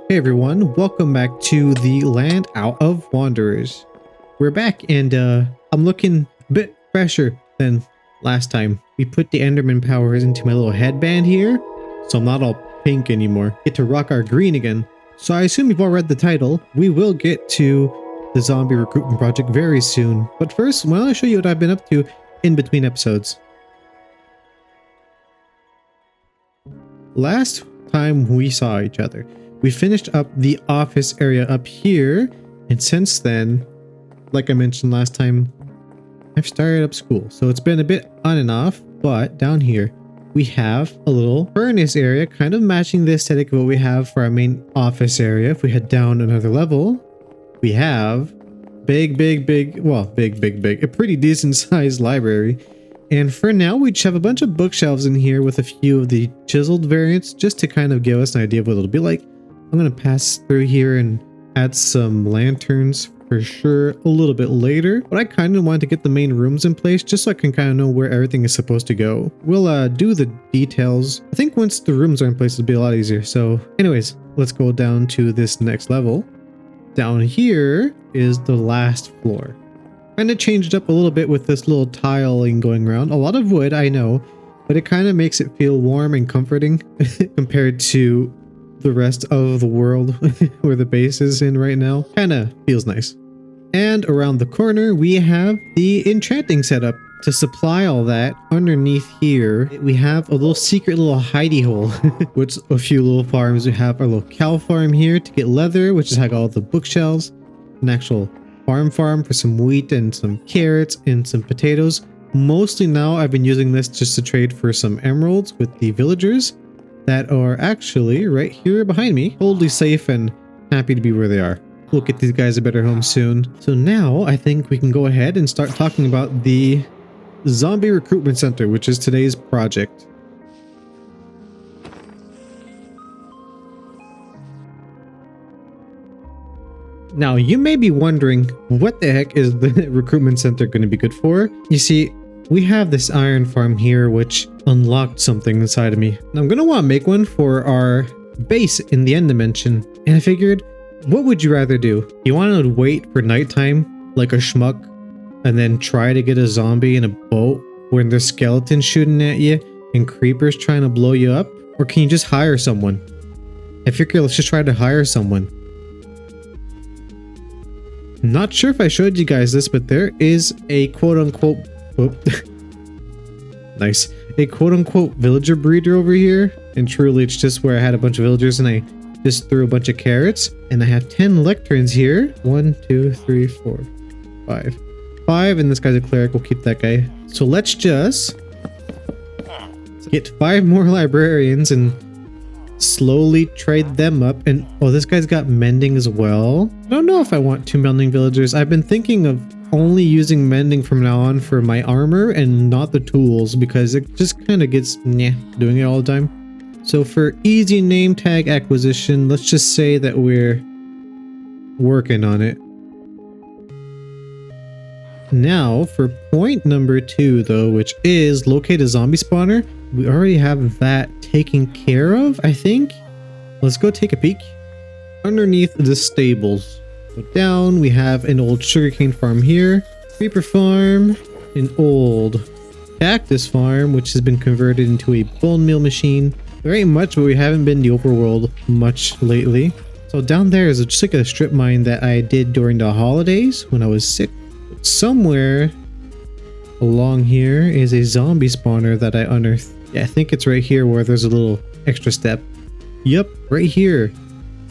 Hey everyone, welcome back to the Land Out of Wanderers. We're back and I'm looking a bit fresher than last time. We put the Enderman powers into my little headband here, so I'm not all pink anymore. Get to rock our green again. So I assume you've all read the title. We will get to the Zombie Recruitment Project very soon. But first, why don't I show you what I've been up to in between episodes. Last time we saw each other, we finished up the office area up here, and since then, like I mentioned last time, I've started up school. So it's been a bit on and off, but down here we have a little furnace area, kind of matching the aesthetic of what we have for our main office area. If we head down another level, we have a pretty decent sized library. And for now, we just have a bunch of bookshelves in here with a few of the chiseled variants, just to kind of give us an idea of what it'll be like. I'm going to pass through here and add some lanterns for sure a little bit later, but I kind of wanted to get the main rooms in place just so I can kind of know where everything is supposed to go. We'll do the details. I think once the rooms are in place, it'll be a lot easier. So anyways, let's go down to this next level. Down here is the last floor. Kind of changed up a little bit with this little tiling going around. A lot of wood, I know, but it kind of makes it feel warm and comforting compared to the rest of the world where the base is in right now. Kind of feels nice. And around the corner, we have the enchanting setup. To supply all that, underneath here, we have a little secret little hidey hole, which a few little farms. We have our little cow farm here to get leather, which is how I got all the bookshelves, an actual farm for some wheat and some carrots and some potatoes. Mostly now I've been using this just to trade for some emeralds with the villagers that are actually right here behind me, totally safe and happy to be where they are. We'll get these guys a better home soon. So now I think we can go ahead and start talking about the Zombie Recruitment Center, which is today's project. Now, you may be wondering, what the heck is the recruitment center going to be good for? You see, we have this iron farm here, which unlocked something inside of me. And I'm going to want to make one for our base in the end dimension. And I figured, what would you rather do? You want to wait for nighttime, like a schmuck, and then try to get a zombie in a boat when there's skeletons shooting at you and creepers trying to blow you up? Or can you just hire someone? I figure let's just try to hire someone. Not sure if I showed you guys this, but there is a quote-unquote nice, a quote-unquote villager breeder over here, and truly it's just where I had a bunch of villagers and I just threw a bunch of carrots, and I have 10 lecterns here. 1 2 3 4 5, and this guy's a cleric. We'll keep that guy. So let's just get 5 more librarians and slowly trade them up. And oh, this guy's got mending as well. I don't know if I want 2 mending villagers. I've been thinking of only using mending from now on for my armor and not the tools, because it just kind of gets doing it all the time. So for easy name tag acquisition, let's just say that we're working on it. Now for point number 2 though, which is locate a zombie spawner. We already have that taken care of, I think. Let's go take a peek. Underneath the stables. So down we have an old sugarcane farm here. Creeper farm. An old cactus farm, which has been converted into a bone meal machine. There ain't much, but we haven't been in the overworld much lately. So down there is just like a strip mine that I did during the holidays when I was sick. Somewhere along here is a zombie spawner that I unearthed. Yeah, I think it's right here where there's a little extra step. Yep, right here.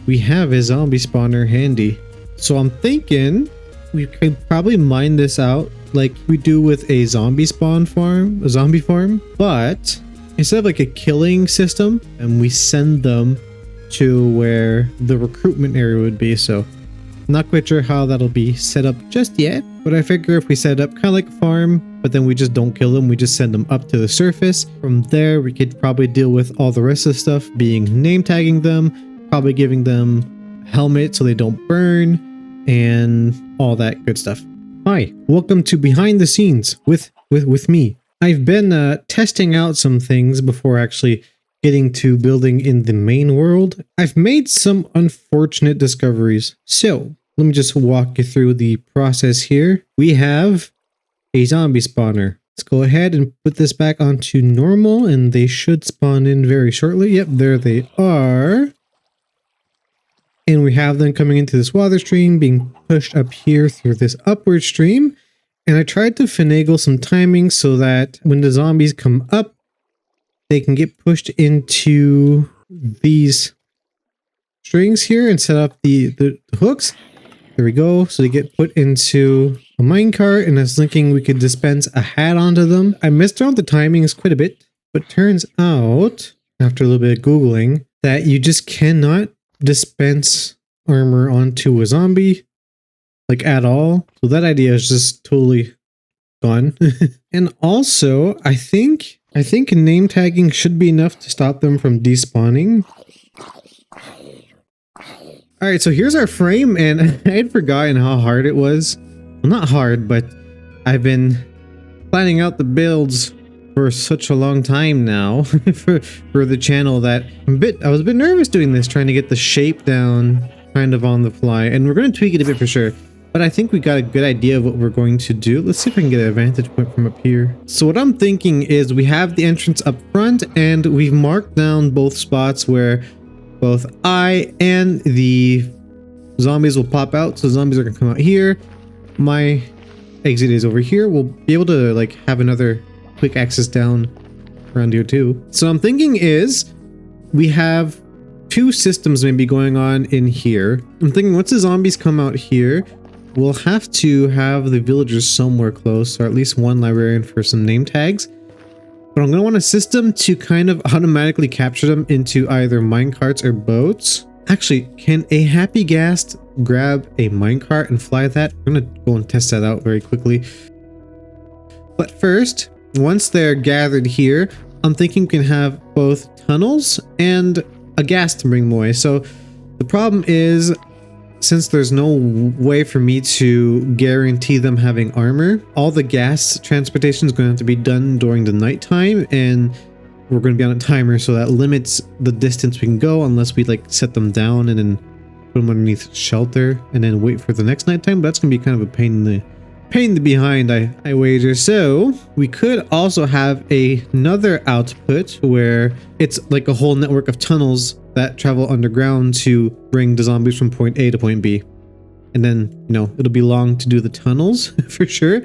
We have a zombie spawner handy. So I'm thinking we could probably mine this out like we do with a zombie farm, but instead of like a killing system, and we send them to where the recruitment area would be. So not quite sure how that'll be set up just yet, but I figure if we set it up kind of like a farm, but then we just don't kill them, we just send them up to the surface. From there, we could probably deal with all the rest of the stuff, being name tagging them, probably giving them helmets so they don't burn, and all that good stuff. Hi, welcome to Behind the Scenes with me. I've been testing out some things before actually getting to building in the main world, I've made some unfortunate discoveries. So let me just walk you through the process here. We have a zombie spawner. Let's go ahead and put this back onto normal, and they should spawn in very shortly. Yep, there they are. And we have them coming into this water stream, being pushed up here through this upward stream. And I tried to finagle some timing so that when the zombies come up, they can get pushed into these strings here and set up the hooks. There we go. So they get put into a minecart, and I was thinking we could dispense a hat onto them. I messed around with the timings quite a bit, but turns out, after a little bit of Googling, that you just cannot dispense armor onto a zombie, like at all. So that idea is just totally gone. And also, I think name tagging should be enough to stop them from despawning. Alright, so here's our frame, and I had forgotten how hard it was. Well, not hard, but I've been planning out the builds for such a long time now for the channel that I was a bit nervous doing this, trying to get the shape down kind of on the fly. And we're going to tweak it a bit for sure. But I think we got a good idea of what we're going to do. Let's see if I can get an vantage point from up here. So what I'm thinking is we have the entrance up front, and we've marked down both spots where both I and the zombies will pop out. So zombies are gonna come out here. My exit is over here. We'll be able to like have another quick access down around here too. So I'm thinking is we have two systems maybe going on in here. I'm thinking once the zombies come out here, we'll have to have the villagers somewhere close, or at least one librarian for some name tags. But I'm going to want a system to kind of automatically capture them into either minecarts or boats. Actually, can a happy ghast grab a minecart and fly that? I'm going to go and test that out very quickly. But first, once they're gathered here, I'm thinking we can have both tunnels and a ghast to bring them away. So the problem is, since there's no way for me to guarantee them having armor, all the gas transportation is going to have to be done during the nighttime, and we're going to be on a timer, so that limits the distance we can go unless we like set them down and then put them underneath shelter and then wait for the next nighttime. But that's going to be kind of a pain in the behind, I wager. So we could also have another output where it's like a whole network of tunnels that travel underground to bring the zombies from point A to point B. And then, you know, it'll be long to do the tunnels for sure.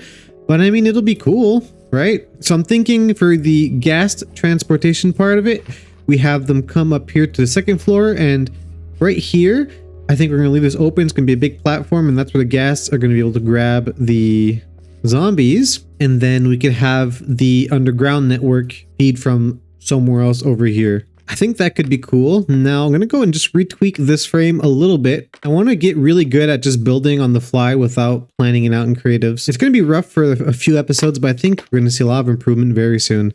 But I mean, it'll be cool, right? So I'm thinking for the gas transportation part of it, we have them come up here to the second floor, and right here, I think we're going to leave this open. It's going to be a big platform, and that's where the ghasts are going to be able to grab the zombies. And then we could have the underground network feed from somewhere else over here. I think that could be cool. Now I'm going to go and just retweak this frame a little bit. I want to get really good at just building on the fly without planning it out in creatives. It's going to be rough for a few episodes, but I think we're going to see a lot of improvement very soon.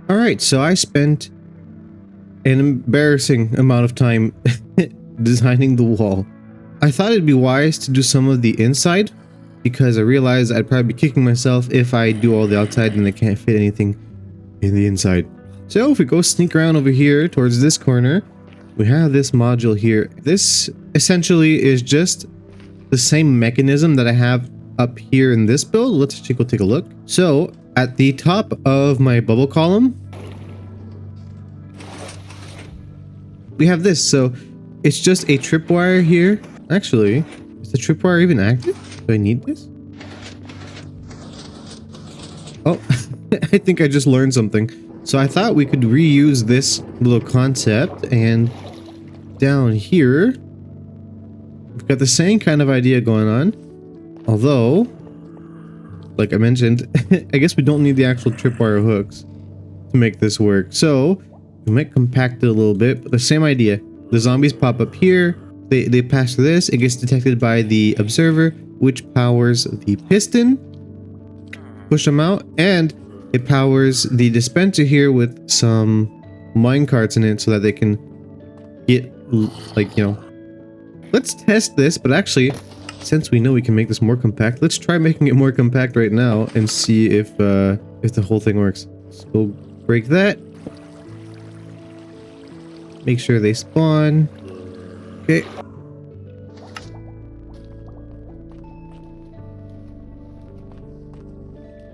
Alright, so I spent an embarrassing amount of time designing the wall. I thought it'd be wise to do some of the inside, because I realized I'd probably be kicking myself if I do all the outside and I can't fit anything in the inside. So if we go sneak around over here towards this corner, we have this module here. This essentially is just the same mechanism that I have up here in this build. Let's actually go take a look. So at the top of my bubble column, we have this. So it's just a tripwire here. Actually, is the tripwire even active? Do I need this? Oh, I think I just learned something. So I thought we could reuse this little concept, and down here, we've got the same kind of idea going on. Although, like I mentioned, I guess we don't need the actual tripwire hooks to make this work. So we might compact it a little bit, but the same idea. The zombies pop up here. They pass through this. It gets detected by the observer, which powers the piston. Push them out, and it powers the dispenser here with some mine carts in it so that they can get, like, you know. Let's test this, but actually, since we know we can make this more compact, let's try making it more compact right now and see if the whole thing works. So we'll break that. Make sure they spawn. Okay.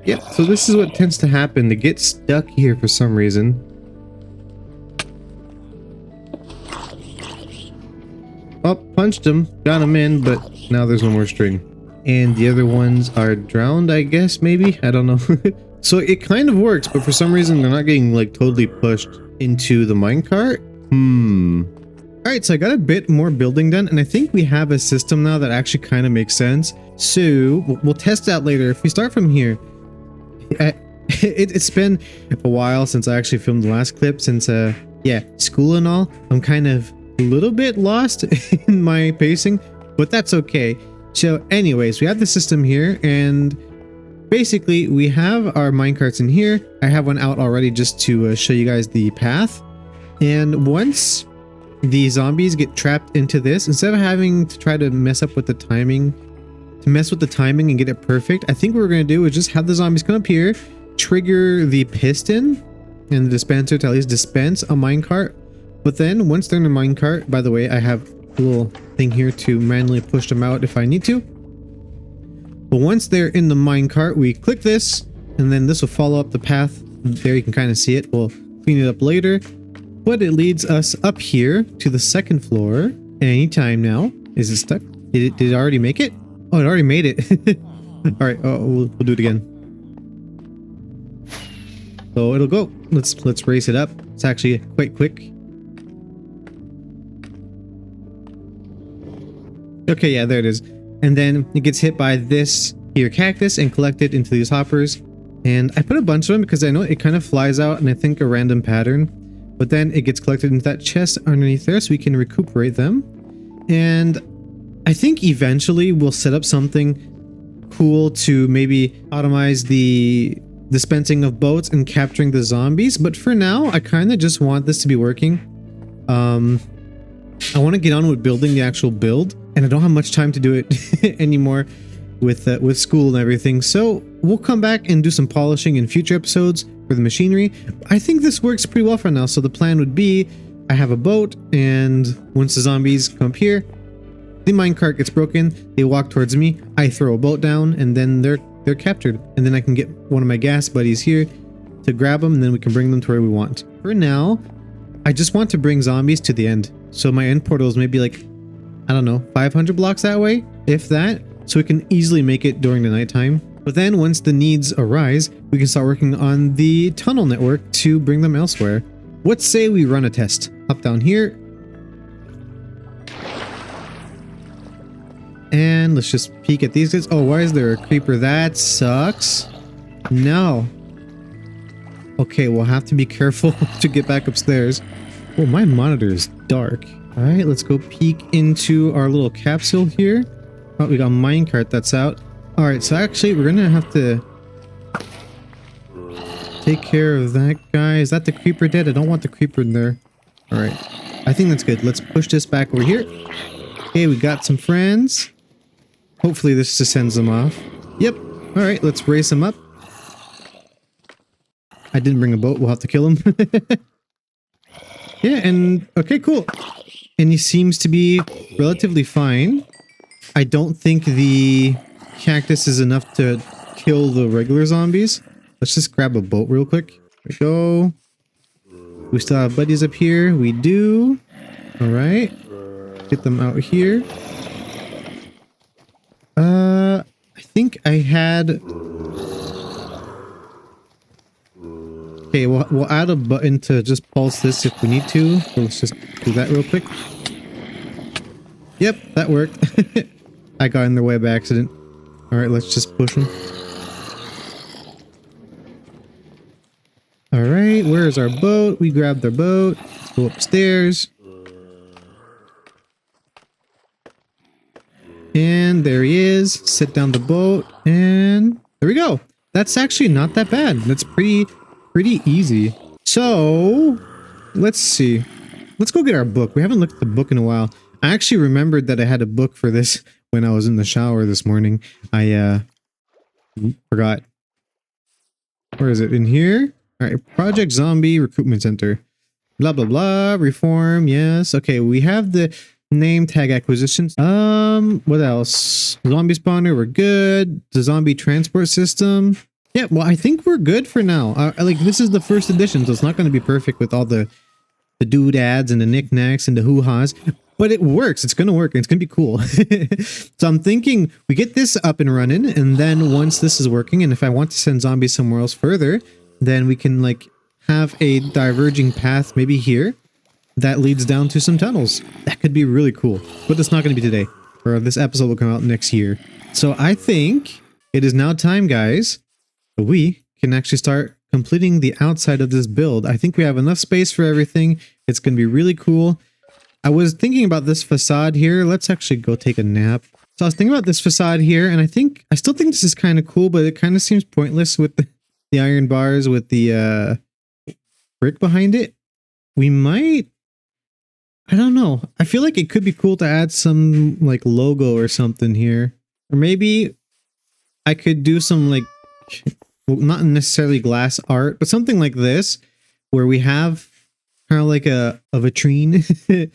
Yep, so this is what tends to happen. They get stuck here for some reason. Oh, punched him. Got him in, but now there's no more string. And the other ones are drowned, I guess, maybe? I don't know. So it kind of works, but for some reason they're not getting, like, totally pushed into the minecart. Alright, so I got a bit more building done, and I think we have a system now that actually kind of makes sense. So we'll test out later. If we start from here, it's been a while since I actually filmed the last clip, since yeah, school and all. I'm kind of a little bit lost in my pacing, but that's okay. So anyways, we have the system here, and basically we have our minecarts in here. I have one out already just to show you guys the path. And once the zombies get trapped into this, instead of having to try to mess with the timing and get it perfect, I think what we're going to do is just have the zombies come up here, trigger the piston and the dispenser to at least dispense a minecart. But then once they're in the minecart, by the way, I have a little thing here to manually push them out if I need to. But once they're in the minecart, we click this, and then this will follow up the path. There you can kind of see it. We'll clean it up later. But it leads us up here to the second floor. At any time now. Is it stuck? Did it already make it? Oh, it already made it. Alright, we'll do it again. So it'll go. Let's race it up. It's actually quite quick. Okay, yeah, there it is. And then it gets hit by this here cactus and collected into these hoppers. And I put a bunch of them because I know it kind of flies out in, I think, a random pattern. But then it gets collected into that chest underneath there so we can recuperate them. And I think eventually we'll set up something cool to maybe automize the dispensing of boats and capturing the zombies. But for now, I kind of just want this to be working. I want to get on with building the actual build, and I don't have much time to do it anymore with school and everything. So we'll come back and do some polishing in future episodes for the machinery. I think this works pretty well for now. So the plan would be, I have a boat, and once the zombies come up here, the minecart gets broken, they walk towards me, I throw a boat down, and then they're captured. And then I can get one of my gas buddies here to grab them, and then we can bring them to where we want. For now, I just want to bring zombies to the end. So my end portal is maybe like, I don't know, 500 blocks that way, if that, so we can easily make it during the nighttime. But then once the needs arise, we can start working on the tunnel network to bring them elsewhere. Let's say we run a test. Up down here. And let's just peek at these guys. Oh, why is there a creeper? That sucks. No. Okay, we'll have to be careful to get back upstairs. Oh, my monitor is dark. All right, let's go peek into our little capsule here. Oh, we got a minecart that's out. All right, so actually we're gonna have to take care of that guy. Is that the creeper dead? I don't want the creeper in there. All right, I think that's good. Let's push this back over here. Okay, we got some friends. Hopefully this just sends them off. Yep. All right, let's race them up. I didn't bring a boat. We'll have to kill him. Yeah, and okay, cool. And he seems to be relatively fine. I don't think the cactus is enough to kill the regular zombies. Let's just grab a boat real quick. There we go. We still have buddies up here. We do. All right. Get them out here. I think I had... Okay, we'll add a button to just pulse this if we need to. So let's just do that real quick. Yep, that worked. I got in their way by accident. All right, let's just push them. All right, where's our boat? We grabbed our boat. Let's go upstairs. And there he is. Sit down the boat, and there we go. That's actually not that bad. That's pretty easy. So let's see. Let's go get our book. We haven't looked at the book in a while. I actually remembered that I had a book for this when I was in the shower this morning. I forgot. Where is it? In here? All right. Project Zombie Recruitment Center. Blah, blah, blah. Reform. Yes. Okay. We have the name tag acquisitions. What else? Zombie spawner. We're good. The zombie transport system. Yeah. Well, I think we're good for now. Like, this is the first edition, so it's not going to be perfect with all the doodads and the knickknacks and the hoo-has, but it works. It's going to work. And it's going to be cool. So I'm thinking we get this up and running, and then once this is working, and if I want to send zombies somewhere else further, then we can like have a diverging path maybe here that leads down to some tunnels. That could be really cool, but it's not going to be today, or this episode will come out next year. So I think it is now time, guys, that we can actually start completing the outside of this build. I think we have enough space for everything. It's going to be really cool. I was thinking about this facade here. Let's actually go take a nap. So I was thinking about this facade here, and I still think this is kind of cool, but it kind of seems pointless with the iron bars with the brick behind it. We might, I don't know. I feel like it could be cool to add some like logo or something here. Or maybe I could do some like, well, not necessarily glass art, but something like this, where we have kind of like a vitrine,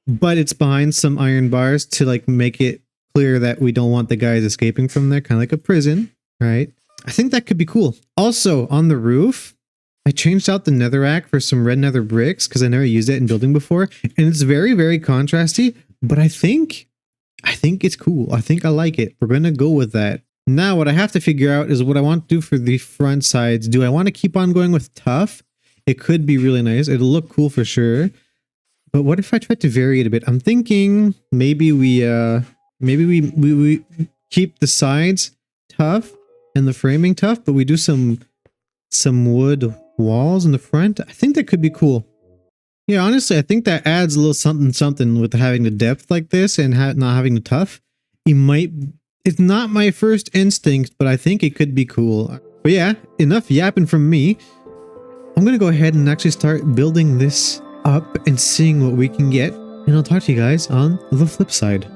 but it's behind some iron bars to like make it clear that we don't want the guys escaping from there, kind of like a prison, right? I think that could be cool. Also, on the roof, I changed out the netherrack for some red nether bricks because I never used it in building before, and it's very, very contrasty, but I think it's cool. I think I like it. We're going to go with that. Now, what I have to figure out is what I want to do for the front sides. Do I want to keep on going with tough? It could be really nice. It'll look cool for sure. But what if I try to vary it a bit? I'm thinking maybe we keep the sides tough and the framing tough, but we do some wood walls in the front. I think that could be cool. Yeah, honestly, I think that adds a little something with having the depth like this and not having the tough. It's not my first instinct, but I think it could be cool. But yeah, enough yapping from me. I'm going to go ahead and actually start building this up and seeing what we can get. And I'll talk to you guys on the flip side.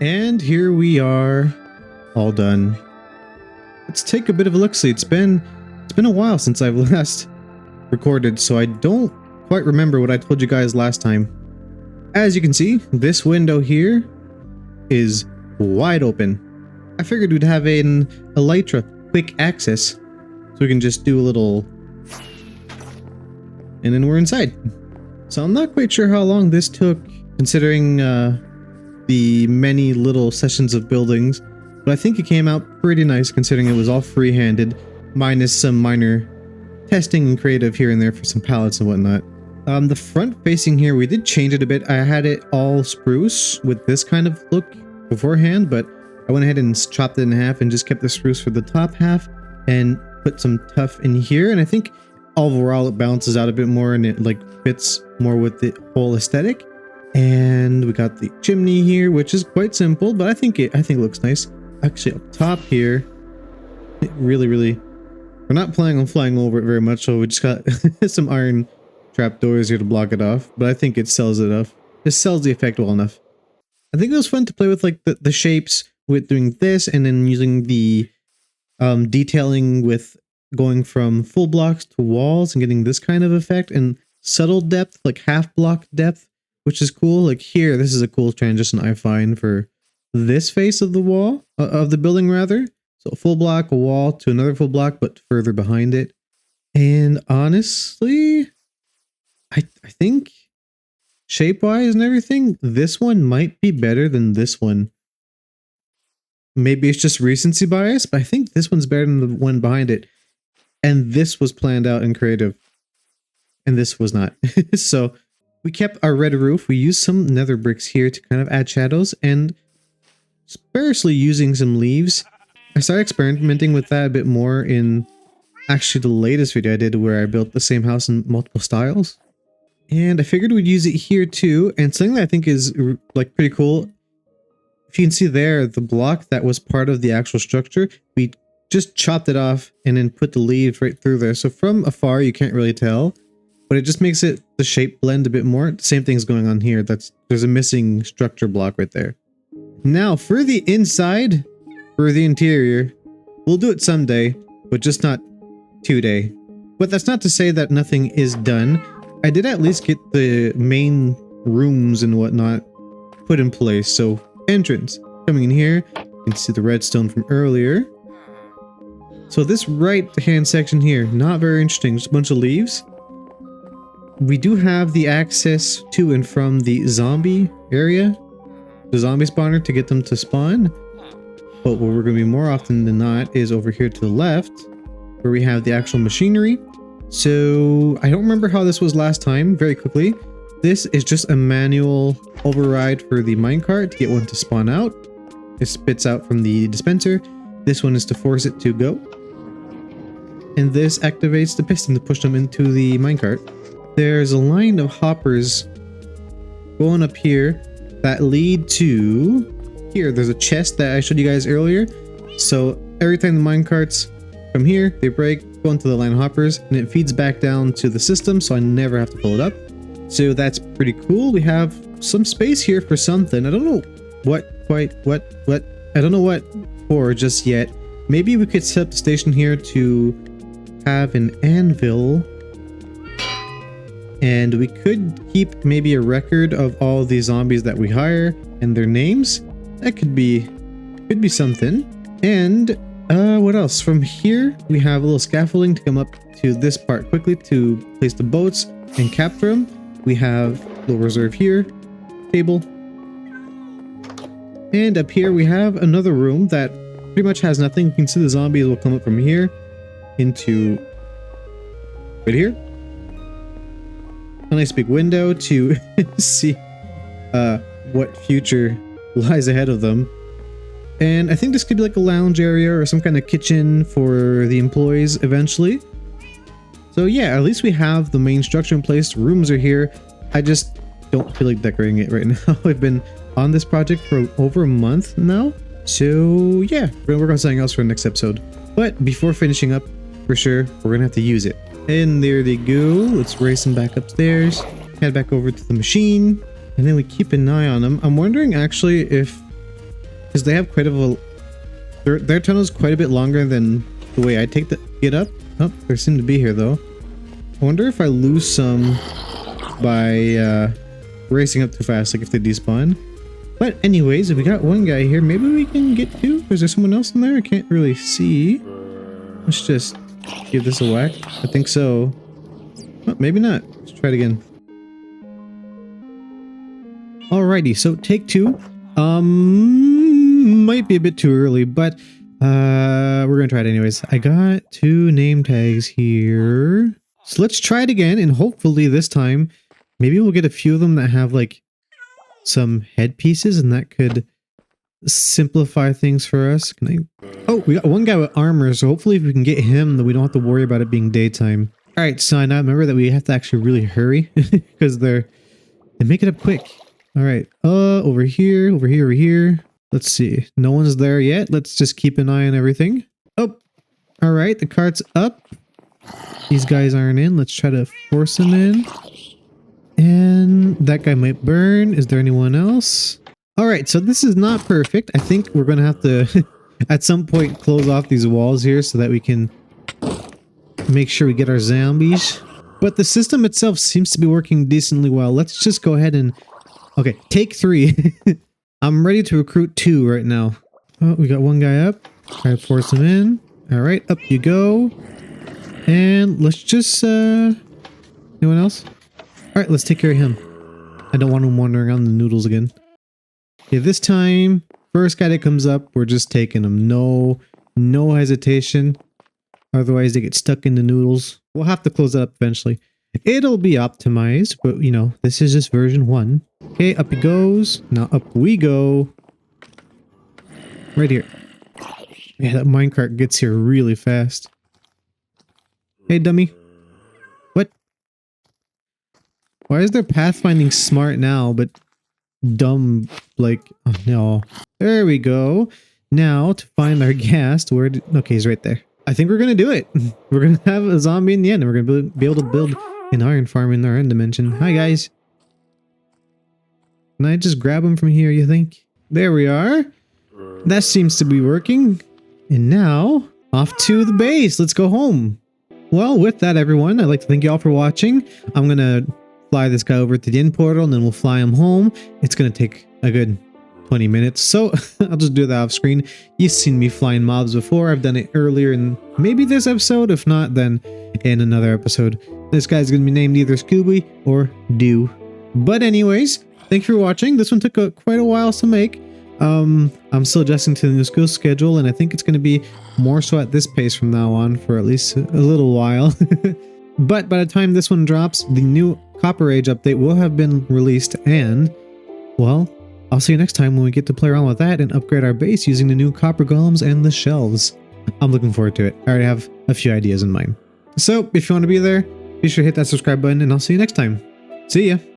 And here we are, all done. Let's take a bit of a look-see. It's been a while since I've last recorded, so I don't quite remember what I told you guys last time. As you can see, this window here is wide open. I figured we'd have an elytra quick access, so we can just do a little, and then we're inside. So I'm not quite sure how long this took, considering the many little sessions of buildings, but I think it came out pretty nice considering it was all free-handed, minus some minor testing and creative here and there for some pallets and whatnot. The front facing here, we did change it a bit. I had it all spruce with this kind of look beforehand, but I went ahead and chopped it in half and just kept the spruce for the top half and put some tuff in here. And I think overall it balances out a bit more and it like fits more with the whole aesthetic. And we got the chimney here, which is quite simple, but I think it looks nice. Actually, up top here, it really, we're not planning on flying over it very much, so we just got some iron trapdoors here to block it off. But I think it sells enough. It sells the effect well enough. I think it was fun to play with like the shapes with doing this, and then using the detailing with going from full blocks to walls and getting this kind of effect, and subtle depth, like half block depth, which is cool. Like here, this is a cool transition I find for this face of the wall, of the building rather. So a full block, a wall to another full block, but further behind it. And honestly, I think shape-wise and everything, this one might be better than this one. Maybe it's just recency bias, but I think this one's better than the one behind it. And this was planned out and creative. And this was not. So we kept our red roof. We used some nether bricks here to kind of add shadows, and sparsely using some leaves. I started experimenting with that a bit more in actually the latest video I did where I built the same house in multiple styles. And I figured we'd use it here too. And something that I think is like pretty cool. If you can see there, the block that was part of the actual structure, we just chopped it off and then put the leaves right through there. So from afar, you can't really tell, but it just makes it the shape blend a bit more. Same thing's going on here. There's a missing structure block right there. Now for the inside, for the interior, we'll do it someday, but just not today. But that's not to say that nothing is done. I did at least get the main rooms and whatnot put in place. So entrance, coming in here, you can see the redstone from earlier. So this right hand section here, not very interesting, just a bunch of leaves. We do have the access to and from the zombie area, the zombie spawner, to get them to spawn. But where we're going to be more often than not is over here to the left, where we have the actual machinery. So I don't remember how this was last time. Very quickly, this is just a manual override for the minecart to get one to spawn out. It spits out from the dispenser. This one is to force it to go. And this activates the piston to push them into the minecart. There's a line of hoppers going up here that lead to here. There's a chest that I showed you guys earlier. So every time the minecarts come here, they break, go into the line of hoppers, and it feeds back down to the system, so I never have to pull it up. So that's pretty cool. We have some space here for something. I don't know what I don't know what for just yet. Maybe we could set up the station here to have an anvil, and we could keep maybe a record of all the zombies that we hire and their names. That could be something. And what else? From here, we have a little scaffolding to come up to this part quickly to place the boats and capture them. We have a little reserve here, table. And up here, we have another room that pretty much has nothing. You can see the zombies will come up from here into right here. A nice big window to see what future lies ahead of them. And I think this could be like a lounge area or some kind of kitchen for the employees eventually. So yeah, at least we have the main structure in place. Rooms are here. I just don't feel like decorating it right now. I've been on this project for over a month now. So yeah, we're gonna work on something else for the next episode. But before finishing up, for sure, we're gonna have to use it. And there they go. Let's race them back upstairs. Head back over to the machine. And then we keep an eye on them. I'm wondering actually if, because they have quite a, their tunnel is quite a bit longer than the way I take the get up. Oh, they seem to be here though. I wonder if I lose some by racing up too fast, like if they despawn. But anyways, if we got one guy here, maybe we can get two. Is there someone else in there? I can't really see. Let's just give this a whack. I think so. Oh, maybe not. Let's try it again. Alrighty, so take two. Might be a bit too early, but we're gonna try it anyways. I got two name tags here. So let's try it again, and hopefully this time, maybe we'll get a few of them that have like some headpieces, and that could simplify things for us. Can I? Oh, we got one guy with armor, so hopefully if we can get him, then we don't have to worry about it being daytime. All right, so I now remember that we have to actually really hurry because they make it up quick. All right, over here, over here, over here. Let's see. No one's there yet. Let's just keep an eye on everything. Oh, all right, the cart's up. These guys aren't in. Let's try to force them in. And that guy might burn. Is there anyone else? All right, so this is not perfect. I think we're going to have to, at some point, close off these walls here so that we can make sure we get our zombies. But the system itself seems to be working decently well. Let's just go ahead and... Okay, take 3. I'm ready to recruit 2 right now. Oh, we got one guy up. Try to force him in. All right, up you go. And let's just... Anyone else? All right, let's take care of him. I don't want him wandering around the noodles again. Okay, this time, first guy that comes up, we're just taking him. No hesitation. Otherwise, they get stuck in the noodles. We'll have to close that up eventually. It'll be optimized, but you know, this is just version 1. Okay, up he goes. Now up we go. Right here. Yeah, that minecart gets here really fast. Hey, dummy. What? Why is there pathfinding smart now, but dumb, like, oh no. There we go. Now, to find our ghast, okay, he's right there. I think we're gonna do it. We're gonna have a zombie in the end, and we're gonna be able to build an iron farm in our end dimension. Hi, guys. Can I just grab him from here, you think? There we are. That seems to be working. And now, off to the base. Let's go home. Well, with that, everyone, I'd like to thank you all for watching. I'm going to fly this guy over to the end portal, and then we'll fly him home. It's going to take a good 20 minutes, so I'll just do that off screen. You've seen me flying mobs before. I've done it earlier in maybe this episode. If not, then in another episode. This guy's going to be named either Scooby or Dew. But anyways, thank you for watching. This one took quite a while to make. I'm still adjusting to the new school schedule, and I think it's going to be more so at this pace from now on for at least a little while. But by the time this one drops, the new Copper Age update will have been released, and, well, I'll see you next time when we get to play around with that and upgrade our base using the new copper golems and the shelves. I'm looking forward to it. I already have a few ideas in mind. So, if you want to be there, be sure to hit that subscribe button, and I'll see you next time. See ya!